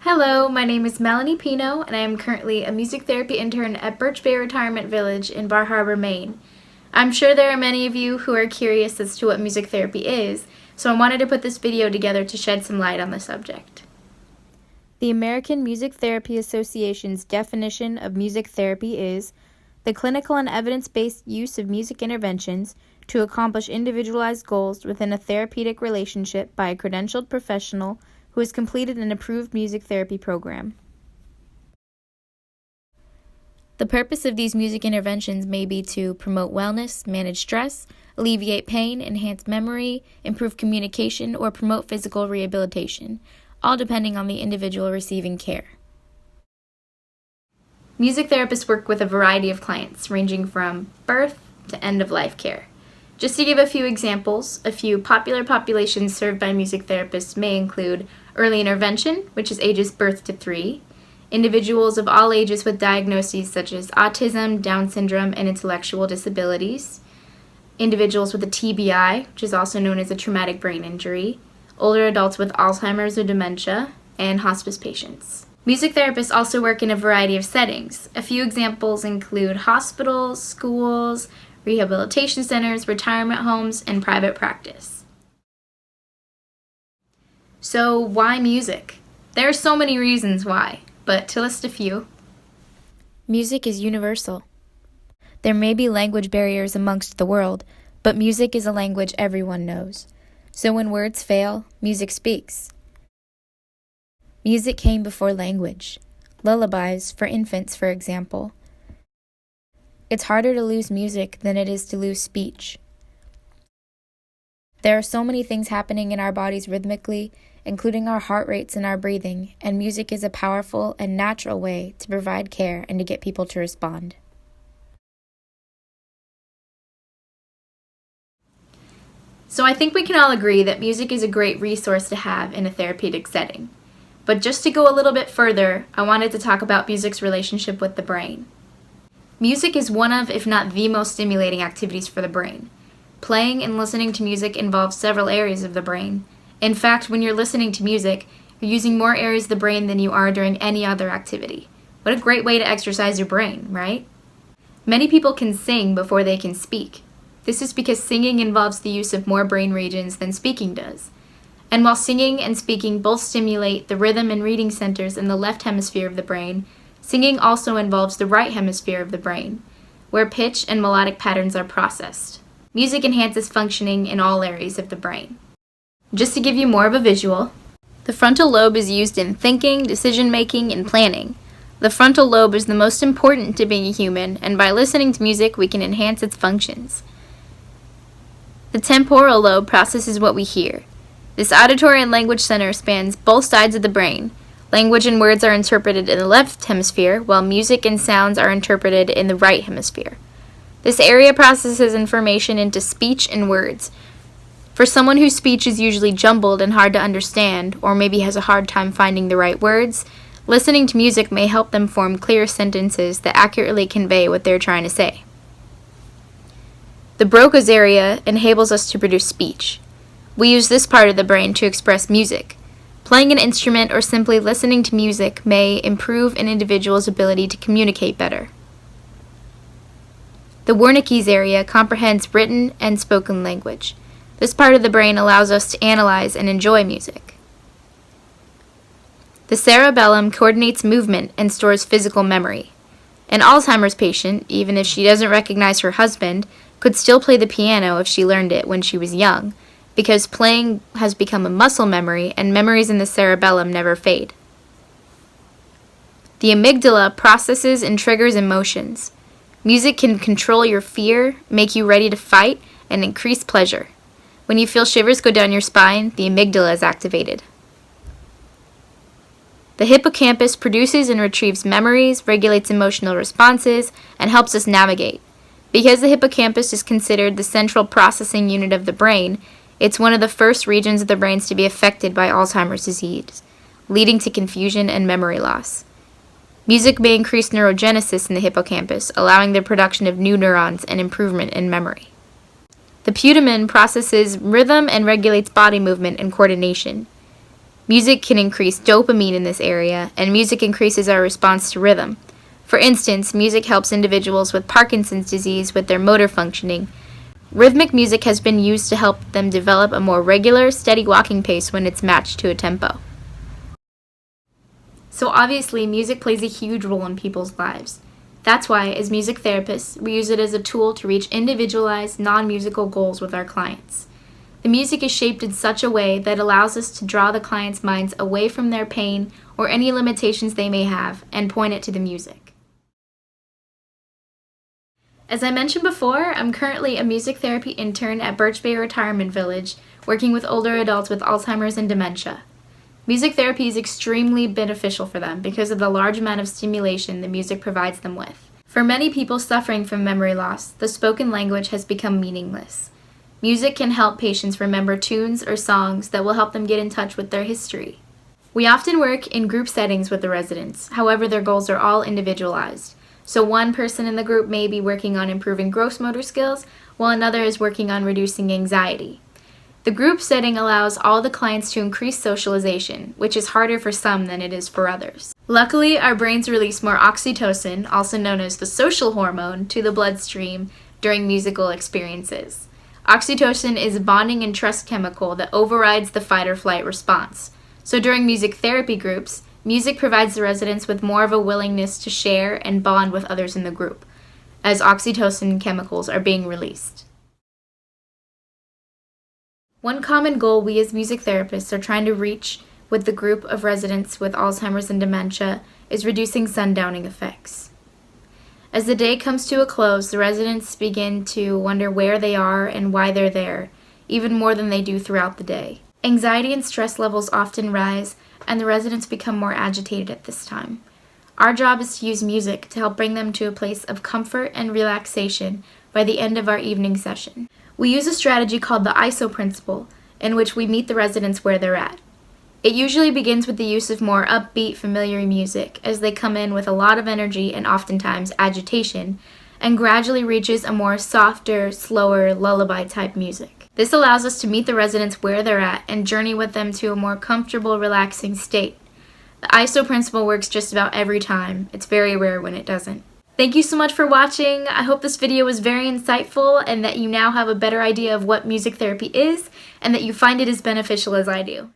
Hello, my name is Melanie Pino, and I am currently a music therapy intern at Birch Retirement Village in Bar Harbor, Maine. I'm sure there are many of you who are curious as to what music therapy is, so I wanted to put this video together to shed some light on the subject. The American Music Therapy Association's definition of music therapy is the clinical and evidence-based use of music interventions to accomplish individualized goals within a therapeutic relationship by a credentialed professional who has completed an approved music therapy program. The purpose of these music interventions may be to promote wellness, manage stress, alleviate pain, enhance memory, improve communication, or promote physical rehabilitation, all depending on the individual receiving care. Music therapists work with a variety of clients, ranging from birth to end-of-life care. Just to give a few examples, a few popular populations served by music therapists may include early intervention, which is ages birth to 3, individuals of all ages with diagnoses such as autism, Down syndrome, and intellectual disabilities, individuals with a TBI, which is also known as a traumatic brain injury, older adults with Alzheimer's or dementia, and hospice patients. Music therapists also work in a variety of settings. A few examples include hospitals, schools, rehabilitation centers, retirement homes, and private practice. So why music? There are so many reasons why, but to list a few. Music is universal. There may be language barriers amongst the world, but music is a language everyone knows. So when words fail, music speaks. Music came before language. Lullabies for infants, for example. It's harder to lose music than it is to lose speech. There are so many things happening in our bodies rhythmically, including our heart rates and our breathing, and music is a powerful and natural way to provide care and to get people to respond. So I think we can all agree that music is a great resource to have in a therapeutic setting. But just to go a little bit further, I wanted to talk about music's relationship with the brain. Music is one of, if not the most stimulating activities for the brain. Playing and listening to music involves several areas of the brain. In fact, when you're listening to music, you're using more areas of the brain than you are during any other activity. What a great way to exercise your brain, right? Many people can sing before they can speak. This is because singing involves the use of more brain regions than speaking does. And while singing and speaking both stimulate the rhythm and reading centers in the left hemisphere of the brain, singing also involves the right hemisphere of the brain, where pitch and melodic patterns are processed. Music enhances functioning in all areas of the brain. Just to give you more of a visual, the frontal lobe is used in thinking, decision-making, and planning. The frontal lobe is the most important to being a human, and by listening to music, we can enhance its functions. The temporal lobe processes what we hear. This auditory and language center spans both sides of the brain. Language and words are interpreted in the left hemisphere, while music and sounds are interpreted in the right hemisphere. This area processes information into speech and words. For someone whose speech is usually jumbled and hard to understand, or maybe has a hard time finding the right words, listening to music may help them form clear sentences that accurately convey what they're trying to say. The Broca's area enables us to produce speech. We use this part of the brain to express music. Playing an instrument or simply listening to music may improve an individual's ability to communicate better. The Wernicke's area comprehends written and spoken language. This part of the brain allows us to analyze and enjoy music. The cerebellum coordinates movement and stores physical memory. An Alzheimer's patient, even if she doesn't recognize her husband, could still play the piano if she learned it when she was young, because playing has become a muscle memory and memories in the cerebellum never fade. The amygdala processes and triggers emotions. Music can control your fear, make you ready to fight, and increase pleasure. When you feel shivers go down your spine, the amygdala is activated. The hippocampus produces and retrieves memories, regulates emotional responses, and helps us navigate. Because the hippocampus is considered the central processing unit of the brain, it's one of the first regions of the brains to be affected by Alzheimer's disease, leading to confusion and memory loss. Music may increase neurogenesis in the hippocampus, allowing the production of new neurons and improvement in memory. The putamen processes rhythm and regulates body movement and coordination. Music can increase dopamine in this area, and music increases our response to rhythm. For instance, music helps individuals with Parkinson's disease with their motor functioning. Rhythmic music has been used to help them develop a more regular, steady walking pace when it's matched to a tempo. So obviously, music plays a huge role in people's lives. That's why, as music therapists, we use it as a tool to reach individualized, non-musical goals with our clients. The music is shaped in such a way that allows us to draw the client's minds away from their pain or any limitations they may have and point it to the music. As I mentioned before, I'm currently a music therapy intern at Birch Retirement Village, working with older adults with Alzheimer's and dementia. Music therapy is extremely beneficial for them because of the large amount of stimulation the music provides them with. For many people suffering from memory loss, the spoken language has become meaningless. Music can help patients remember tunes or songs that will help them get in touch with their history. We often work in group settings with the residents, however their goals are all individualized. So one person in the group may be working on improving gross motor skills, while another is working on reducing anxiety. The group setting allows all the clients to increase socialization, which is harder for some than it is for others. Luckily, our brains release more oxytocin, also known as the social hormone, to the bloodstream during musical experiences. Oxytocin is a bonding and trust chemical that overrides the fight or flight response. So during music therapy groups, music provides the residents with more of a willingness to share and bond with others in the group, as oxytocin chemicals are being released. One common goal we as music therapists are trying to reach with the group of residents with Alzheimer's and dementia is reducing sundowning effects. As the day comes to a close, the residents begin to wonder where they are and why they're there, even more than they do throughout the day. Anxiety and stress levels often rise, and the residents become more agitated at this time. Our job is to use music to help bring them to a place of comfort and relaxation by the end of our evening session. We use a strategy called the ISO principle, in which we meet the residents where they're at. It usually begins with the use of more upbeat, familiar music, as they come in with a lot of energy and oftentimes agitation, and gradually reaches a more softer, slower, lullaby-type music. This allows us to meet the residents where they're at and journey with them to a more comfortable, relaxing state. The ISO principle works just about every time. It's very rare when it doesn't. Thank you so much for watching. I hope this video was very insightful and that you now have a better idea of what music therapy is and that you find it as beneficial as I do.